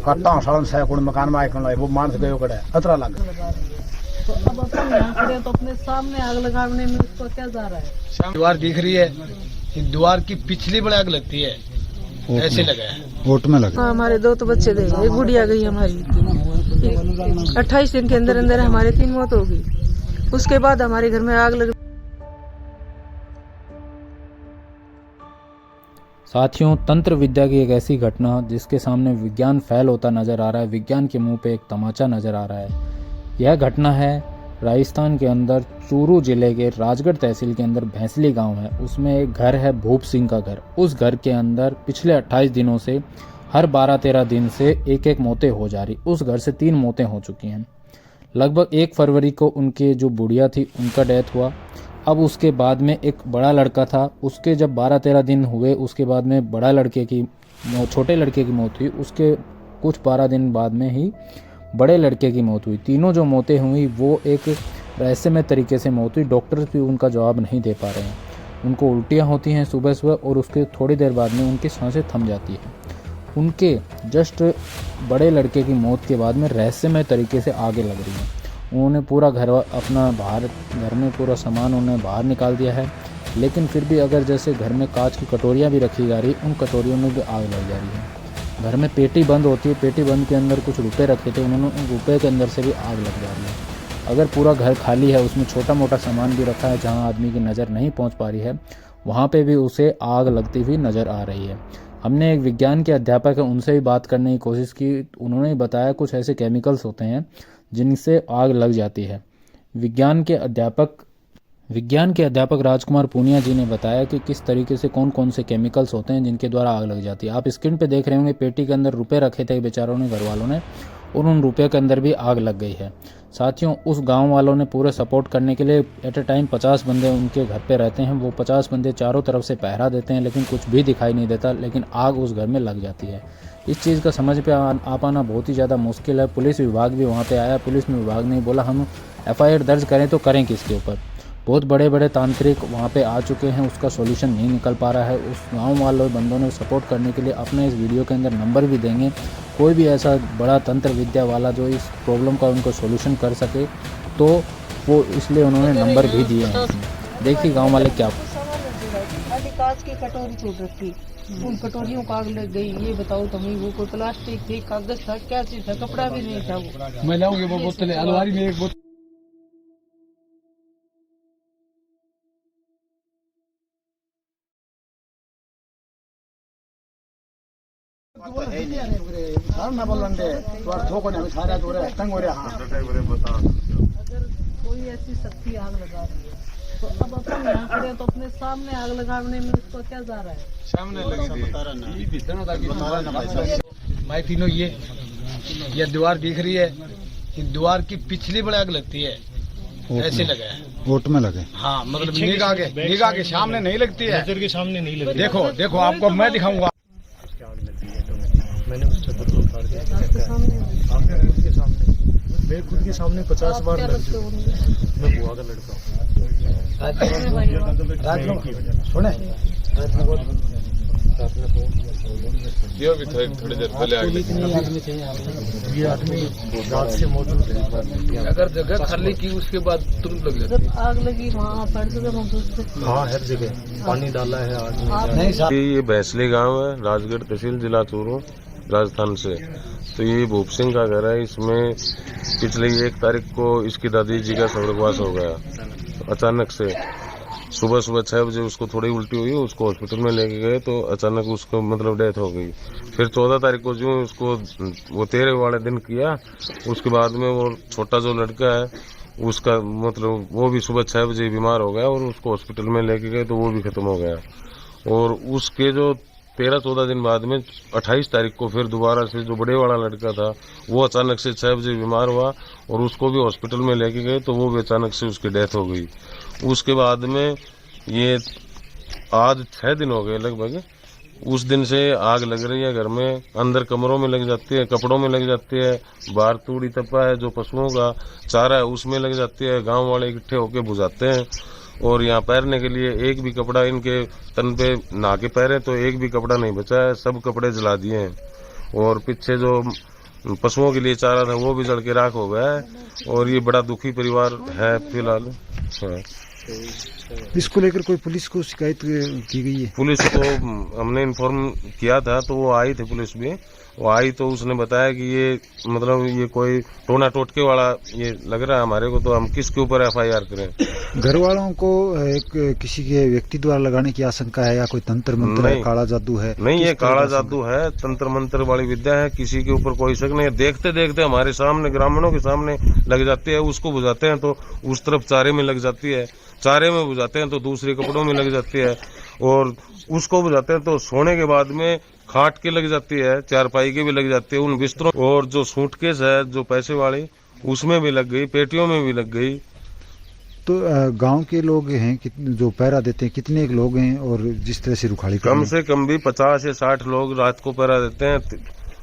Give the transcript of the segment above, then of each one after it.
कट्टा सालन से कुण मकान में आइकन वो मानस गयो कड़े खतरा लग। तो अब अपन यहाँ खड़े तो अपने सामने आग लगाने में उसको क्या जा रहा है? दीवार दिख रही है, दीवार की पिछली बड़ी आग लगती है, ऐसे लगा है वोट में लगा। हमारे 2 तो बच्चे थे, एक गुड़िया गई हमारी, 28 दिन के अंदर अंदर हमारे 3 मौत हो गई। उसके बाद हमारे घर में आग लग। साथियों, तंत्र विद्या की एक ऐसी घटना जिसके सामने विज्ञान फैल होता नजर आ रहा है, विज्ञान के मुंह पे एक तमाचा नजर आ रहा है। यह घटना है राजस्थान के अंदर चूरू जिले के राजगढ़ तहसील के अंदर भैंसली गांव है। उसमें एक घर है भूप सिंह का घर। उस घर के अंदर पिछले 28 दिनों से हर 12-13 दिन से एक मौतें हो जा रही। उस घर से 3 मौतें हो चुकी हैं। लगभग 1 फरवरी को उनके जो बुढ़िया थी उनका डेथ हुआ। अब उसके बाद में एक बड़ा लड़का था, उसके जब 12-13 दिन हुए उसके बाद में बड़ा लड़के की छोटे लड़के की मौत हुई। उसके कुछ 12 दिन बाद में ही बड़े लड़के की मौत हुई। तीनों जो मौतें हुई वो एक रहस्यमय तरीके से मौत हुई। डॉक्टर भी उनका जवाब नहीं दे पा रहे हैं। उनको उल्टियाँ होती हैं सुबह सुबह और उसके थोड़ी देर बाद में उनकी सांसें थम जाती हैं। उनके जस्ट बड़े लड़के की मौत के बाद में रहस्यमय तरीके से आगे लग रही है। उन्होंने पूरा घर अपना बाहर घर में पूरा सामान उन्होंने बाहर निकाल दिया है, लेकिन फिर भी अगर जैसे घर में कांच की कटोरियाँ भी रखी जा रही, उन कटोरियों में भी आग लग जा रही है। घर में पेटी बंद होती है, पेटी बंद के अंदर कुछ रुपए रखे थे, उन्होंने उन रुपए के अंदर से भी आग लग जा रही है। अगर पूरा घर खाली है, उसमें छोटा मोटा सामान भी रखा है जहाँ आदमी की नज़र नहीं पहुँच पा रही है, वहाँ पे भी उसे आग लगती हुई नज़र आ रही है। हमने एक विज्ञान के अध्यापक है उनसे भी बात करने की कोशिश की। उन्होंने बताया कुछ ऐसे केमिकल्स होते हैं जिनसे आग लग जाती है। विज्ञान के अध्यापक राजकुमार पूनिया जी ने बताया कि किस तरीके से कौन कौन से केमिकल्स होते हैं जिनके द्वारा आग लग जाती है। आप स्क्रीन पे देख रहे होंगे, पेटी के अंदर रुपए रखे थे बेचारों ने, घर वालों ने, और उन रुपये के अंदर भी आग लग गई है। साथियों, उस गांव वालों ने पूरे सपोर्ट करने के लिए एट ए टाइम 50 बंदे उनके घर पे रहते हैं। वो 50 बंदे चारों तरफ से पहरा देते हैं, लेकिन कुछ भी दिखाई नहीं देता, लेकिन आग उस घर में लग जाती है। इस चीज़ का समझ पे आ पाना बहुत ही ज़्यादा मुश्किल है। पुलिस विभाग भी वहाँ पे आया, पुलिस विभाग ने बोला हम FIR दर्ज करें तो करें किसके ऊपर। बहुत बड़े बड़े तांत्रिक वहाँ पे आ चुके हैं, उसका सॉल्यूशन नहीं निकल पा रहा है। उस गांव वालों बंदों ने सपोर्ट करने के लिए अपने इस वीडियो के अंदर नंबर भी देंगे। कोई भी ऐसा बड़ा तंत्र विद्या वाला जो इस प्रॉब्लम का उनको सॉल्यूशन कर सके तो वो, इसलिए उन्होंने नंबर भी दिए हैं। देखिए गाँव वाले क्या। कांच की कटोरी छूट रखी, उन कटोरियों को आग लग गई। ये बताओ तुम्हें, वो कोई प्लास्टिक थी, कागज था, क्या चीज था, कपड़ा भी नहीं था। वो मैं लाऊंगी वो बोतल, अलमारी में एक बोतल। ना बोलते अगर कोई ऐसी शक्ति आग लगा रही है तो अब अपन यहाँ खड़े तो अपने सामने आग लगाने में उसको क्या जा रहा है? सामने मैं तीनों ये दीवार दिख रही है, दीवार की पिछली बड़ी आग लगती है, ऐसे लगा है वोट में लगे। हाँ, मतलब निगाह के सामने नहीं लगती है, नजर के सामने नहीं लगती। देखो आपको मैं दिखाऊंगा। मैंने उस छतर को उतार दिया उसके सामने, मैं खुद के सामने 50 बार लग चुका। मैं बुआ का लड़का सुने ये भी थोड़ी देर पहले ये आदमी रात से मौजूद है। अगर जगह खाली की उसके बाद तुरंत लग जाती है। आग लगी वहाँ हर जगह मौजूद है। हाँ, हर जगह पानी डाला है आग में। ये भैंसली गांव है, राजगढ़ तहसील, जिला चूरू, राजस्थान से। तो ये भूप सिंह का घर है। इसमें पिछले 1 तारीख को इसकी दादी जी का स्वर्गवास हो गया अचानक से। सुबह 6 बजे उसको थोड़ी उल्टी हुई, उसको हॉस्पिटल में लेके गए तो अचानक उसको मतलब डेथ हो गई। फिर 14 तारीख को जो उसको वो 13 वाले दिन किया, उसके बाद में वो छोटा जो लड़का है उसका मतलब वो भी सुबह 6 बजे बीमार हो गया और उसको हॉस्पिटल में लेके गए तो वो भी खत्म हो गया। और उसके जो 13-14 दिन बाद में 28 तारीख को फिर दोबारा से जो बड़े वाला लड़का था वो अचानक से 6 बजे बीमार हुआ और उसको भी हॉस्पिटल में लेके गए तो वो भी अचानक से उसकी डेथ हो गई। उसके बाद में ये आज 6 दिन हो गए लगभग, उस दिन से आग लग रही है घर में। अंदर कमरों में लग जाती है, कपड़ों में लग जाती है, बाहर तूड़ी तप्पा है जो पशुओं का चारा है उसमें लग जाती है। गांव वाले इकट्ठे होकर बुझाते हैं और यहाँ पैरने के लिए एक भी कपड़ा इनके तन पे नहा के पैरे तो एक भी कपड़ा नहीं बचा है, सब कपड़े जला दिए हैं। और पीछे जो पशुओं के लिए चारा था वो भी जल के राख हो गया है और ये बड़ा दुखी परिवार है फिलहाल। हाँ। इसको लेकर कोई पुलिस को शिकायत की गई है? पुलिस को हमने इन्फॉर्म किया था तो वो आई थी, पुलिस भी वो आई तो उसने बताया कि ये मतलब ये कोई टोना टोटके वाला ये लग रहा है हमारे को, तो हम किसके ऊपर FIR करें। घर वालों को किसी के व्यक्ति द्वारा लगाने की आशंका है या कोई तंत्र मंत्र है, काला जादू है? नहीं, ये काला जादू है, तंत्र मंत्र वाली विद्या है, किसी के ऊपर कोई शक नहीं है। देखते देखते हमारे सामने ग्रामीणों के सामने लग जाती है, उसको बुझाते हैं तो उस तरफ चारे में लग जाती है, चारे में बुझाते हैं तो दूसरे कपड़ों में लग जाती है, और उसको बुझाते हैं तो सोने के बाद में खाट के लग जाती है, चारपाई के भी लग जाती है, उन बिस्तरों और जो सूटकेस है जो पैसे वाली उसमें भी लग गई, पेटियों में भी लग गई। तो गांव के लोग हैं जो पहरा देते हैं, कितने लोग हैं और जिस तरह से रुखाड़ी कम से कम भी 50 से 60 लोग रात को पहरा देते हैं,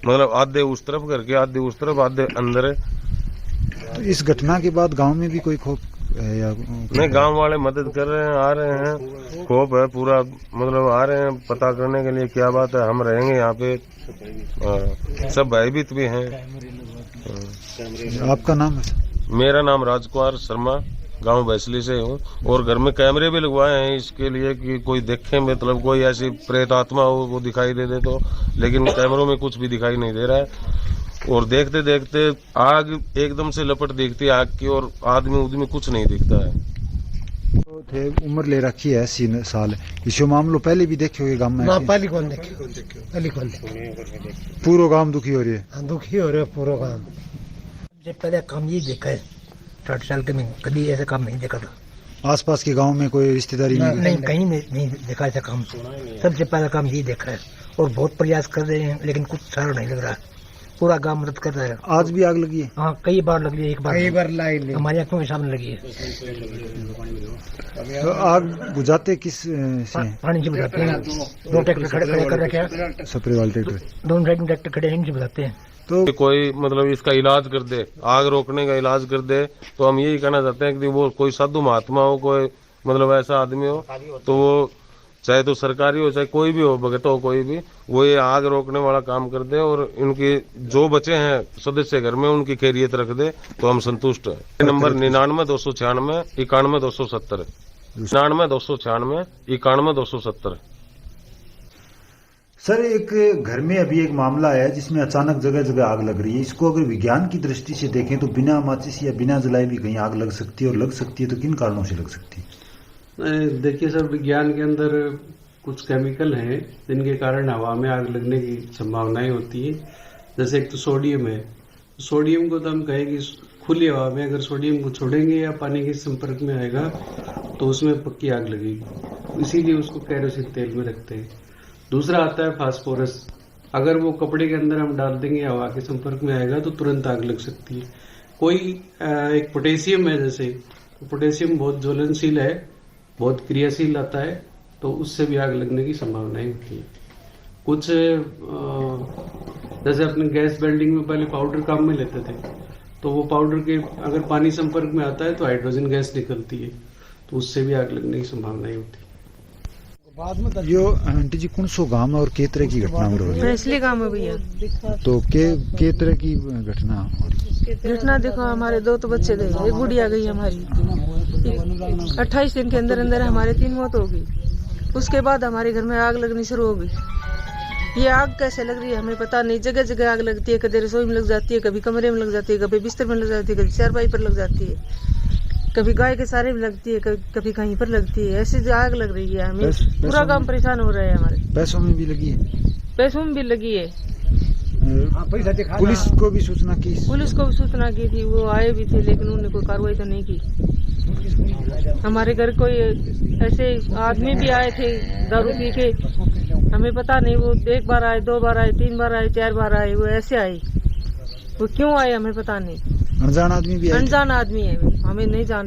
मतलब आधे उस तरफ करके आधे उस तरफ आधे अंदर है। इस घटना के बाद गांव में भी कोई खौफ है या नहीं? गांव वाले मदद कर रहे हैं, आ रहे हैं, खौफ है पूरा, मतलब आ रहे हैं पता करने के लिए क्या बात है, हम रहेंगे यहाँ पे, सब भयभीत भी हैं। आपका नाम है? मेरा नाम राजकुमार शर्मा, गांव बैसली से हूँ, और घर में कैमरे भी लगवाए हैं इसके लिए कि कोई देखे, मतलब कोई ऐसी प्रेत आत्मा हो वो दिखाई दे तो, लेकिन कैमरों में कुछ भी दिखाई नहीं दे रहा है। और देखते देखते आग एकदम से लपट दिखती है आग की, और आदमी उदमी कुछ नहीं दिखता है। तो थे उम्र ले रखी है 80 साल, इस मामलो पहले भी देखे हुए गांव में? पहली कौन देखे, पहली कौन देखे। पूरा गांव दुखी हो रही है? हाँ, दुखी हो रहे हो पूरा गांव। सबसे पहले काम ये देखा है 60 साल के में, कभी ऐसा काम नहीं देखा था। आसपास के गांव में कोई रिश्तेदारी नहीं, कहीं नहीं देखा ऐसा काम। सबसे पहला काम ये देखा है, और बहुत प्रयास कर रहे हैं लेकिन कुछ सारा नहीं लग रहा है। पूरा गांव मदद कर रहा है। आज भी आग लगी है? हाँ, कई बार लगी है, एक बार लाई हमारी आंखों के सामने लगी है। तो आग बुझाते किस से? पानी से बुझाते हैं, 2 ट्रैक्टर खड़े कर रखे हैं, सप्रे वाले ट्रैक्टर, दोनों साइड में ट्रैक्टर खड़े हैं, इनसे बुझाते हैं। तो कोई मतलब इसका इलाज कर दे, आग रोकने का इलाज कर दे, तो हम यही कहना चाहते हैं कि वो कोई साधु महात्मा हो, कोई मतलब ऐसा आदमी हो, तो वो चाहे तो सरकारी हो चाहे कोई भी हो, भगत हो कोई भी, वो ये आग रोकने वाला काम कर दे, और इनके जो बचे हैं सदस्य घर में उनकी खैरियत रख दे तो हम संतुष्ट हैं। नंबर 99 296 91 270, 99 296 91 270। सर, एक घर में अभी एक मामला है जिसमें अचानक जगह जगह आग लग रही है। इसको अगर विज्ञान की दृष्टि से देखें तो बिना माचिस या बिना जलाए भी कहीं आग लग सकती है, और लग सकती है तो किन कारणों से लग सकती है? देखिए सर, विज्ञान के अंदर कुछ केमिकल हैं जिनके कारण हवा में आग लगने की संभावनाएं होती है। जैसे एक तो सोडियम है, सोडियम को तो हम कहेंगे खुली हवा में अगर सोडियम को छोड़ेंगे या पानी के संपर्क में आएगा तो उसमें पक्की आग लगेगी, इसीलिए उसको केरोसिन तेल में रखते हैं। दूसरा आता है फास्फोरस, अगर वो कपड़े के अंदर हम डाल देंगे, हवा के संपर्क में आएगा तो तुरंत आग लग सकती है। कोई एक पोटेशियम है, जैसे पोटेशियम बहुत ज्वलनशील है, बहुत क्रियाशील आता है, तो उससे भी आग लगने की संभावनाएं होती है। कुछ जैसे अपने गैस वेल्डिंग में पहले पाउडर काम में लेते थे, तो वो पाउडर के अगर पानी संपर्क में आता है तो हाइड्रोजन गैस निकलती है, तो उससे भी आग लगने की संभावनाएं होती है। यो आंटी जी कौन सो गांव में और के तरह की घटना हो रही है? फैसले गाँव में भैया। तो के तरह की घटना हो रही है? घटना देखो, हमारे 2 तो बच्चे गए, एक गुड़िया गई हमारी। 28 दिन के अंदर अंदर हमारे 3 मौत हो गई। उसके बाद हमारे घर में आग लगनी शुरू हो गई। ये आग कैसे लग रही है हमें पता नहीं, जगह जगह आग लगती है, कभी रसोई में लग जाती है, कभी कमरे में लग जाती है, कभी बिस्तर में लग जाती है, कभी चारपाई पर लग जाती है, कभी गाय के सारे में लगती है, कभी कहीं पर लगती है। ऐसी आग लग रही है, हमें पूरा काम परेशान हो रहा है। हमारे पैसों में भी लगी है? पैसों में भी लगी है। पुलिस को भी सूचना की? पुलिस को भी सूचना की थी, वो आए भी थे, लेकिन उन्होंने कोई कार्रवाई तो नहीं की। हमारे घर कोई ऐसे आदमी भी आए थे दारू पी के, हमें पता नहीं, वो 1 बार आए, 2 बार आए, 3 बार आए, 4 बार आए, वो ऐसे आए, वो क्यों आए हमें पता नहीं। अनजान आदमी भी? अनजान आदमी है, हमें नहीं जान